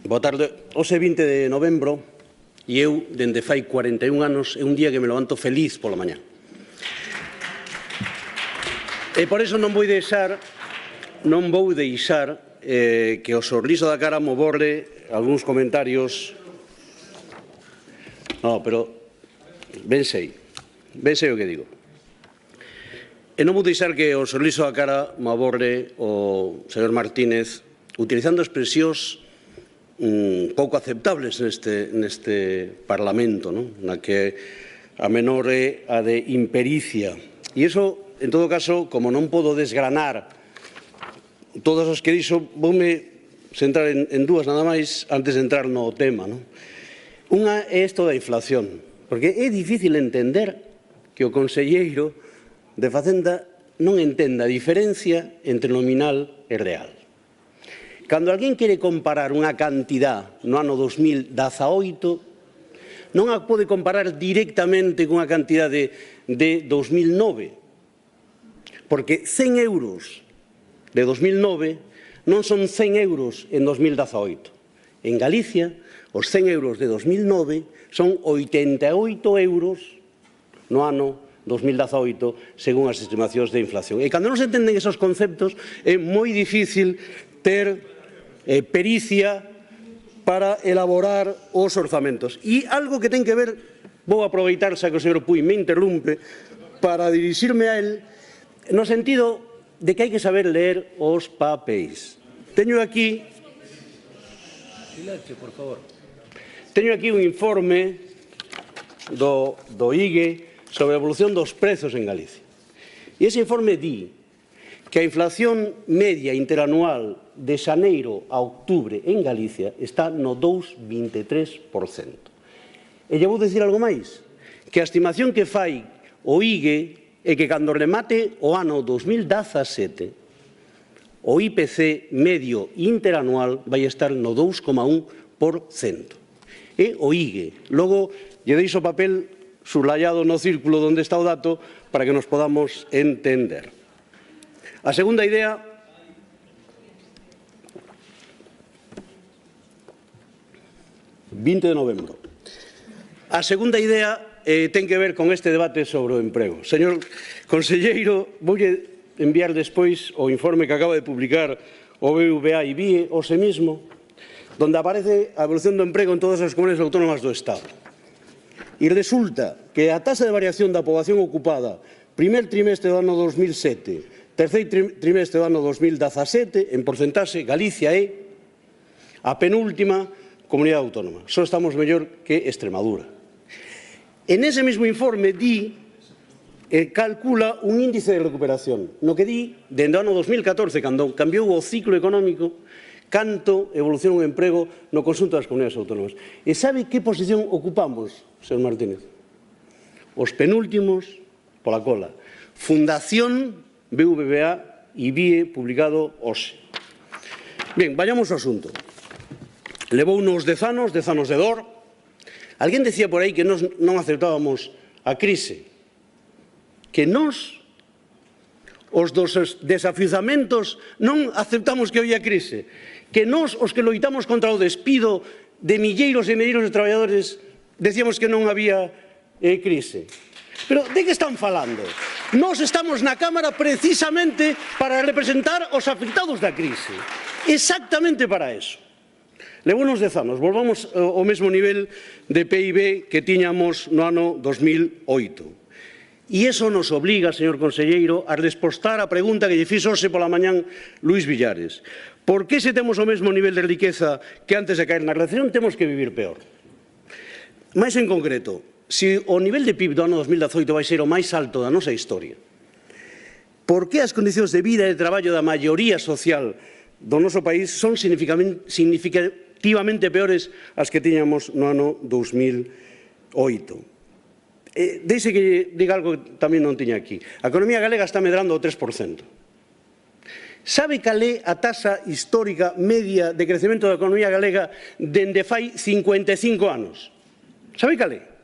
Boa tarde. Hoxe 20 de novembro e eu, dende fai 41 anos, é un día que me levanto feliz pola mañá. E por iso non vou deixar que o sorriso da cara mo borre algúns comentarios. No, pero ben sei o que digo. E non vou deixar que o sorriso da cara mo borre o señor Martínez utilizando expresións pouco aceptables neste Parlamento, na que a menor é a de impericia. E iso, en todo caso, como non podo desgranar todas as que dixo, voume centrar en dúas nada máis antes de entrar no tema. Unha é isto da inflación, porque é difícil entender que o conselleiro de Facenda non entenda a diferencia entre nominal e real. Cando alguén quere comparar unha cantidad no ano 2018, non a pode comparar directamente cunha cantidad de 2009, porque 100 euros de 2009 non son 100 euros en 2018. En Galicia, os 100 euros de 2009 son 88 euros no ano 2018, según as estimacións de inflación. E cando non se entenden esos conceptos, é moi difícil ter pericia para elaborar os orzamentos. E algo que ten que ver, vou aproveitar, xa que o señor Puig me interrumpe, para dirixirme a él, no sentido de que hai que saber ler os papéis. Teño aquí un informe do IGE sobre a evolución dos prezos en Galicia. E ese informe di que a inflación media interanual de xaneiro a outubro en Galicia está no 2,23%. E lle vou dicir algo máis, que a estimación que fai o IGE é que cando remate o ano 2017, o IPC medio interanual vai estar no 2,1%. É o IGE. Logo, lle deixo o papel subrayado no círculo onde está o dato para que nos podamos entender. A segunda idea A segunda idea ten que ver con este debate sobre o emprego. Señor conselleiro, voulle enviar despois o informe que acaba de publicar o BBVA e BIE hoxe mesmo, donde aparece a evolución do emprego en todas as comunidades autónomas do Estado. E resulta que a taxa de variación da poboación ocupada primer trimestre do ano 2007 terceiro trimestre do ano 2017, en porcentaxe, Galicia é a penúltima comunidade autónoma. Só estamos mellor que Extremadura. En ese mesmo informe calcula un índice de recuperación, no que di, dende o ano 2014, cando cambiou o ciclo económico, canto evoluciona o emprego no conxunto das comunidades autónomas. E sabe que posición ocupamos, señor Martínez? Os penúltimos pola cola. Fundación BBVA e BIE, publicado hoxe. Ben, vayamos ao asunto. Levou unos 10 anos de dor. Alguén decía por aí que nós non aceptábamos a crise. Que nós, os dos desafiuzamentos, non aceptamos que había crise. Que nós, os que loitamos contra o despido de milleiros e milleiros de traballadores, decíamos que non había crise. Pero de que están falando? Nós estamos na Cámara precisamente para representar os afectados da crise. Exactamente para eso. Levou uns 10 anos, volvamos ao mesmo nivel de PIB que tiñamos no ano 2008. E iso nos obliga, señor conselleiro, a respostar a pregunta que lle fixo hoxe pola mañán Luís Villares. Por que se temos o mesmo nivel de riqueza que antes de caer na recesión temos que vivir peor? Mais en concreto, se o nivel de PIB do ano 2018 vai ser o máis alto da nosa historia, por que as condicións de vida e de traballo da maioría social do noso país son significativamente peores as que tiñamos no ano 2008? Deixe que diga algo que tamén non tiña aquí. A economía galega está medrando o 3%. Sabe cal é a taxa histórica media de crecemento da economía galega dende fai 55 anos? Sabe cal é?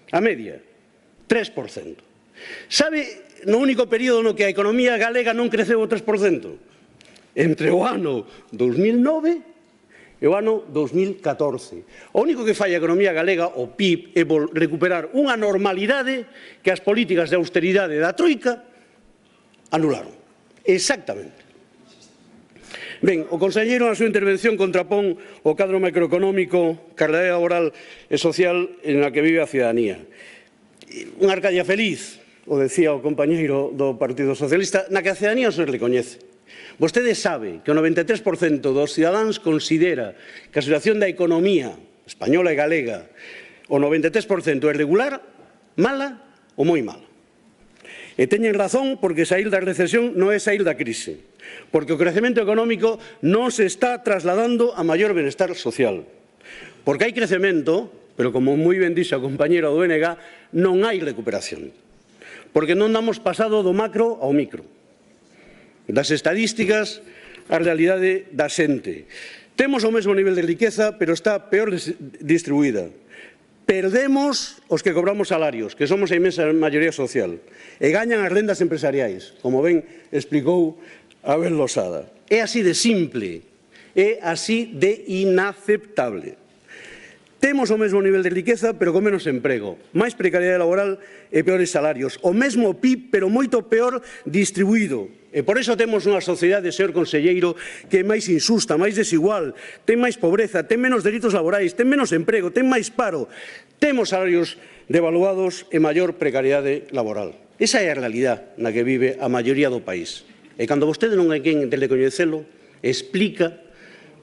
A media, 3%. Sabe no único período no que a economía galega non creceu o 3%? Entre o ano 2009 é o ano 2014. O único que fai a economía galega, o PIB, é recuperar unha normalidade que as políticas de austeridade da Troika anularon. Exactamente. Ben, o conselleiro na súa intervención contrapón o cadro macroeconómico ca realidade laboral e social na que vive a cidadanía. Unha Arcadia feliz, o decía o compañeiro do Partido Socialista, na que a cidadanía se recoñece. Vostede sabe que o 93% dos cidadáns considera que a situación da economía española e galega, o 93% é regular, mala ou moi mala. E teñen razón porque saír da recesión non é saír da crise, porque o crecemento económico non se está trasladando a maior benestar social. Porque hai crecemento, pero como moi ben dixo a compañera do BNG, non hai recuperación. Porque non damos pasado do macro ao micro, das estadísticas á realidade da xente. Temos o mesmo nivel de riqueza, pero está peor distribuída. Perdemos os que cobramos salarios, que somos a inmensa maioría social, e gañan as rendas empresariais, como ben explicou Abel Losada. É así de simple, é así de inaceptable. Temos o mesmo nivel de riqueza, pero con menos emprego, máis precariedade laboral e peores salarios. O mesmo PIB, pero moito peor distribuído. E por iso temos unha sociedade, señor conselleiro, que é máis injusta, máis desigual, ten máis pobreza, ten menos dereitos laborais, ten menos emprego, ten máis paro, temos salarios devaluados e maior precariedade laboral. Esa é a realidade na que vive a maioría do país. E cando vostede non hai quen de recoñecelo, explica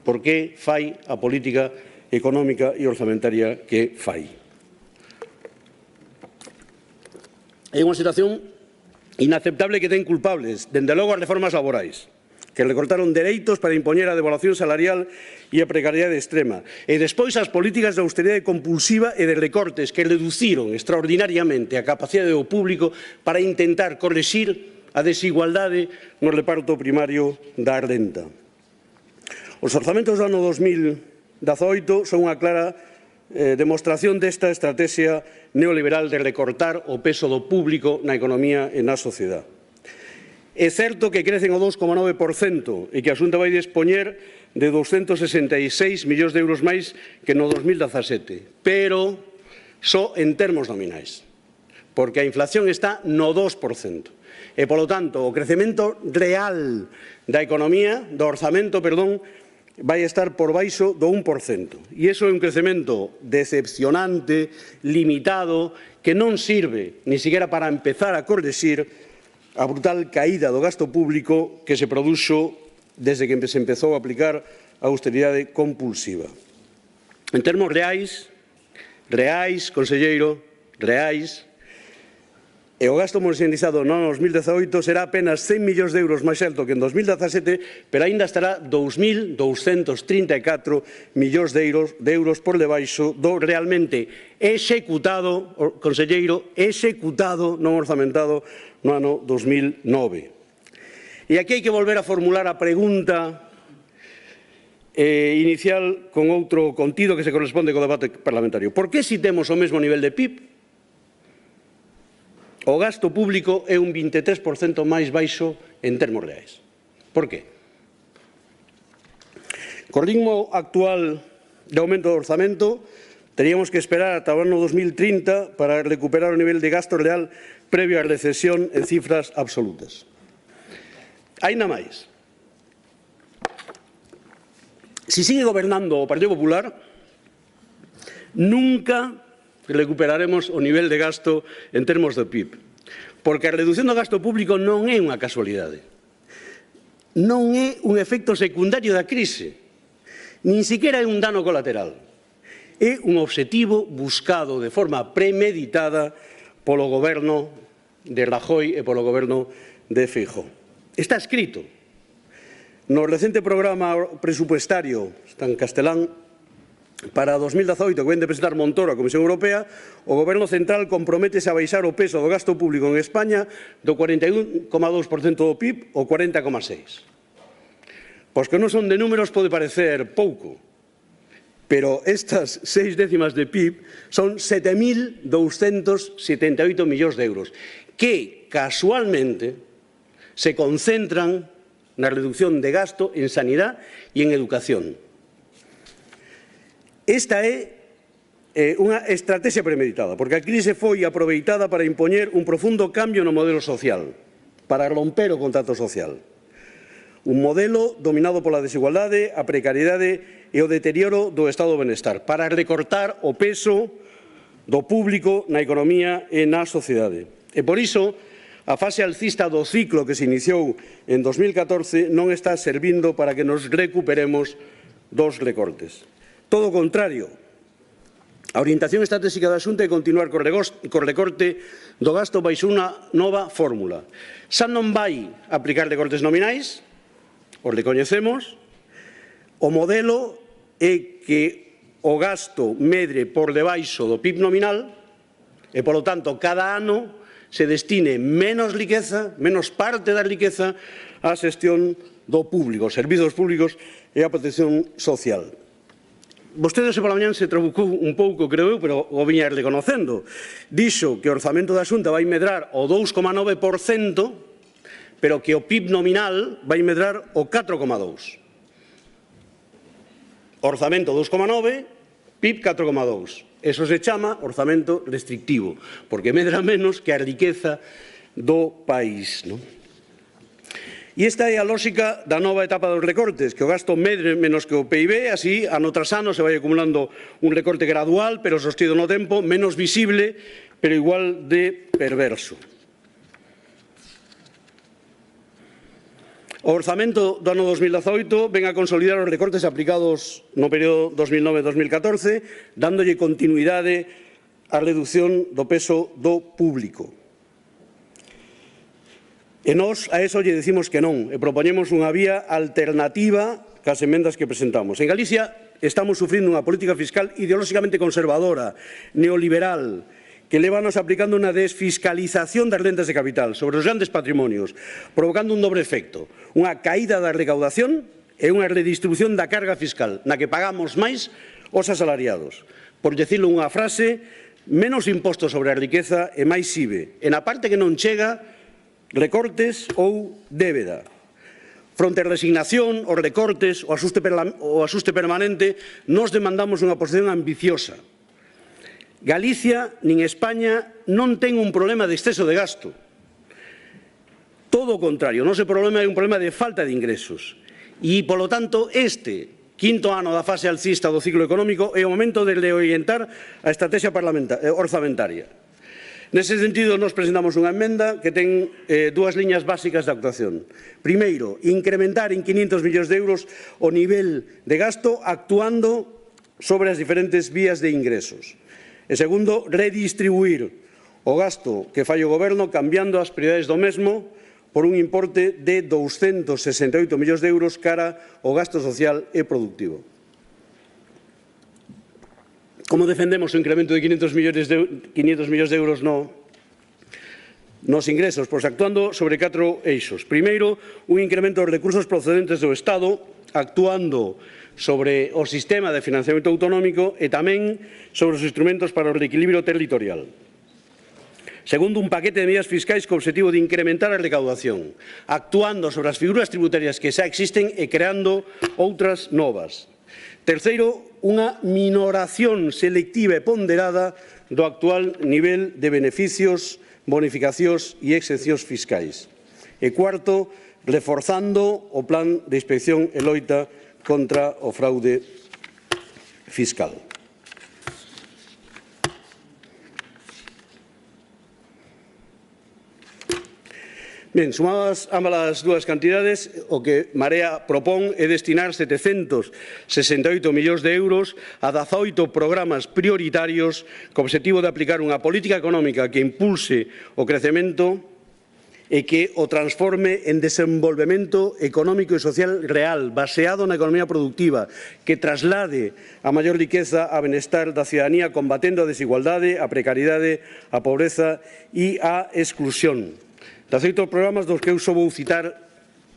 por que fai a política económica e orzamentaria que fai. É unha situación inaceptable que ten culpables, dende logo as reformas laborais, que recortaron dereitos para impoñer a devaluación salarial e a precariedade extrema. E despois as políticas de austeridade compulsiva e de recortes que reduciron extraordinariamente a capacidade do público para intentar corrixir a desigualdade no reparto primario da renda. Os orzamentos do ano 2018 son unha clara demostración desta estrategia neoliberal de recortar o peso do público na economía e na sociedade. É certo que crecen o 2,9% e que a Xunta vai dispoñer de 266 millóns de euros máis que no 2017, pero só en termos nominais, porque a inflación está no 2%. E, polo tanto, o crecemento real da economía, do orzamento, perdón, vai estar por baixo do 1%. E iso é un crecemento decepcionante, limitado, que non sirve ni siquiera para empezar a corrixir a brutal caída do gasto público que se produxo desde que se empezou a aplicar a austeridade compulsiva. En termos reais, conselleiro, reais, e o gasto monetizado no ano 2018 será apenas 100 millóns de euros máis alto que en 2017, pero aínda estará 2.234 millóns de euros por debaixo do realmente executado, conselleiro, executado, non orzamentado, no ano 2009. E aquí hai que volver a formular a pregunta inicial con outro contido que se corresponde co debate parlamentario. Por que si temos o mesmo nivel de PIB, o gasto público é un 23% máis baixo en termos reais? Por qué? Co ritmo actual de aumento do orzamento, teríamos que esperar ata o ano 2030 para recuperar o nivel de gasto real previo á recesión en cifras absolutas. Aínda máis. Si sigue gobernando o Partido Popular, nunca recuperaremos o nivel de gasto en termos do PIB, porque a reducción do gasto público non é unha casualidade, non é un efecto secundario da crise, nin siquiera é un dano colateral, é un obxectivo buscado de forma premeditada polo goberno de Rajoy e polo goberno de Feijóo. Está escrito no recente programa presupuestario, está en castelán, para 2018, que ven de presentar Montoro a Comisión Europea, o Goberno Central comprométese a baixar o peso do gasto público en España do 41,2% do PIB ao 40,6%. Pois que non son de números pode parecer pouco, pero estas 6 décimas de PIB son 7.278 millóns de euros, que casualmente se concentran na reducción de gasto en sanidade e en educación. Esta é unha estrategia premeditada, porque a crise foi aproveitada para impoñer un profundo cambio no modelo social, para romper o contrato social. Un modelo dominado pola desigualdade, a precariedade e o deterioro do estado do benestar, para recortar o peso do público na economía e na sociedade. E por iso, a fase alcista do ciclo que se iniciou en 2014 non está servindo para que nos recuperemos dos recortes. Todo o contrario, a orientación estratégica da Xunta é continuar co recorte do gasto baixo unha nova fórmula. Xa non vai aplicar recortes nominais, os recoñecemos, o modelo é que o gasto medre por debaixo do PIB nominal e, polo tanto, cada ano se destine menos riqueza, menos parte da riqueza á xestión do público, os servizos públicos e a protección social. Vostede pola mañá se trabucou un pouco, creo eu, pero o viña reconocendo. Dixo que o orzamento da Xunta vai medrar o 2,9%, pero que o PIB nominal vai medrar o 4,2%. Orzamento 2,9%, PIB 4,2%. Eso se chama orzamento restrictivo, porque medra menos que a riqueza do país, non? E esta é a lógica da nova etapa dos recortes, que o gasto medre menos que o PIB, así, ano tras ano, se vai acumulando un recorte gradual, pero sostido no tempo, menos visible, pero igual de perverso. O orzamento do ano 2018 ven a consolidar os recortes aplicados no período 2009-2014, dándolle continuidade á reducción do peso do público. E nós a eso lle dicimos que non, e propoñemos unha vía alternativa cas emendas que presentamos. En Galicia estamos sufrindo unha política fiscal ideolóxicamente conservadora, neoliberal, que lévanos aplicando unha desfiscalización das rendas de capital sobre os grandes patrimonios, provocando un dobre efecto, unha caída da recaudación e unha redistribución da carga fiscal, na que pagamos máis os asalariados. Por decirlo unha frase, menos impostos sobre a riqueza e máis IVE, e na parte que non chega, recortes ou débeda. Fronte á resignación, os recortes, o axuste permanente, nos demandamos unha posición ambiciosa. Galicia, nin España, non ten un problema de exceso de gasto. Todo o contrario, o noso problema é un problema de falta de ingresos. E, polo tanto, este quinto ano da fase alcista do ciclo económico é o momento de reorientar a estrategia orzamentaria. Nese sentido, nos presentamos unha emenda que ten dúas liñas básicas de actuación. Primeiro, incrementar en 500 millóns de euros o nivel de gasto actuando sobre as diferentes vías de ingresos. E segundo, redistribuir o gasto que fai o Goberno cambiando as prioridades do mesmo por un importe de 268 millóns de euros cara ao gasto social e productivo. Como defendemos o incremento de 500 millóns de euros nos ingresos? Pois actuando sobre 4 eixos. Primeiro, un incremento dos recursos procedentes do Estado, actuando sobre o sistema de financiamento autonómico e tamén sobre os instrumentos para o reequilibrio territorial. Segundo, un paquete de medidas fiscais co obxectivo de incrementar a recaudación, actuando sobre as figuras tributarias que xa existen e creando outras novas. Terceiro, unha minoración selectiva e ponderada do actual nivel de beneficios, bonificacións e exencións fiscais. E cuarto, reforzando o plan de inspección e loita contra o fraude fiscal. Ben, sumadas ambas as dúas cantidades, o que Marea propón é destinar 768 millóns de euros a 18 programas prioritarios co obxectivo de aplicar unha política económica que impulse o crecemento e que o transforme en desenvolvemento económico e social real, baseado na economía productiva, que traslade a maior riqueza a benestar da cidadanía, combatendo a desigualdade, a precariedade, a pobreza e a exclusión. De aceito programas dos que eu só vou citar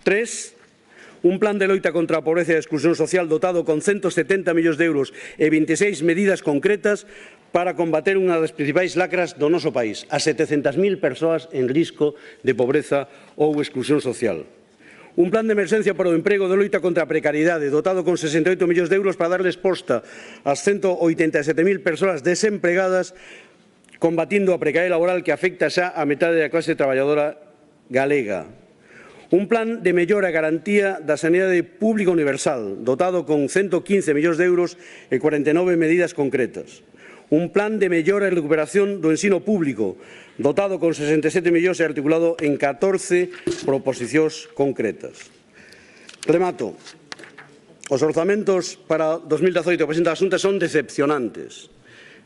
3, un plan de loita contra a pobreza e a exclusión social dotado con 170 millóns de euros e 26 medidas concretas para combater unha das principais lacras do noso país, as 700.000 persoas en risco de pobreza ou exclusión social. Un plan de emerxencia para o emprego de loita contra a precariedade, dotado con 68 millóns de euros para darles posta ás 187.000 persoas desempregadas, combatindo a precariedade laboral que afecta xa a metade da clase traballadora galega. Un plan de mellora e garantía da sanidade pública universal, dotado con 115 millóns de euros e 49 medidas concretas. Un plan de mellora e recuperación do ensino público, dotado con 67 millóns e articulado en 14 proposicións concretas. Remato. Os orzamentos para 2018 que presenta a Xunta son decepcionantes,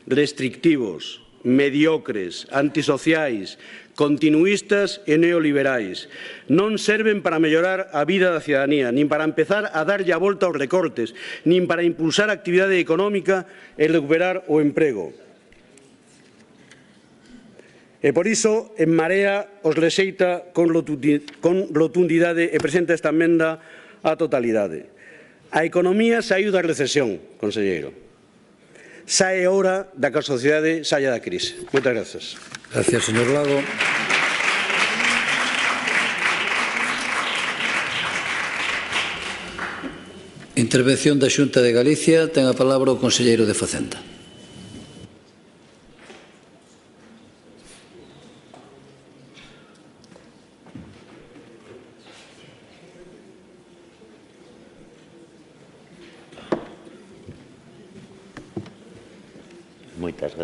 restrictivos, mediocres, antisociais, continuístas e neoliberais. Non serven para mellorar a vida da cidadanía, nin para empezar a darlle a volta aos recortes, nin para impulsar a actividade económica e recuperar o emprego. E por iso, En Marea os rexeita con rotundidade e presenta esta emenda á totalidade. A economía saíu da recesión, conselleiro. Xa é hora da que a sociedade saia da crise. Moitas grazas. Gracias, señor Lago. Intervención da Xunta de Galicia. Ten a palabra o conselleiro de Facenda. Moitas grazas.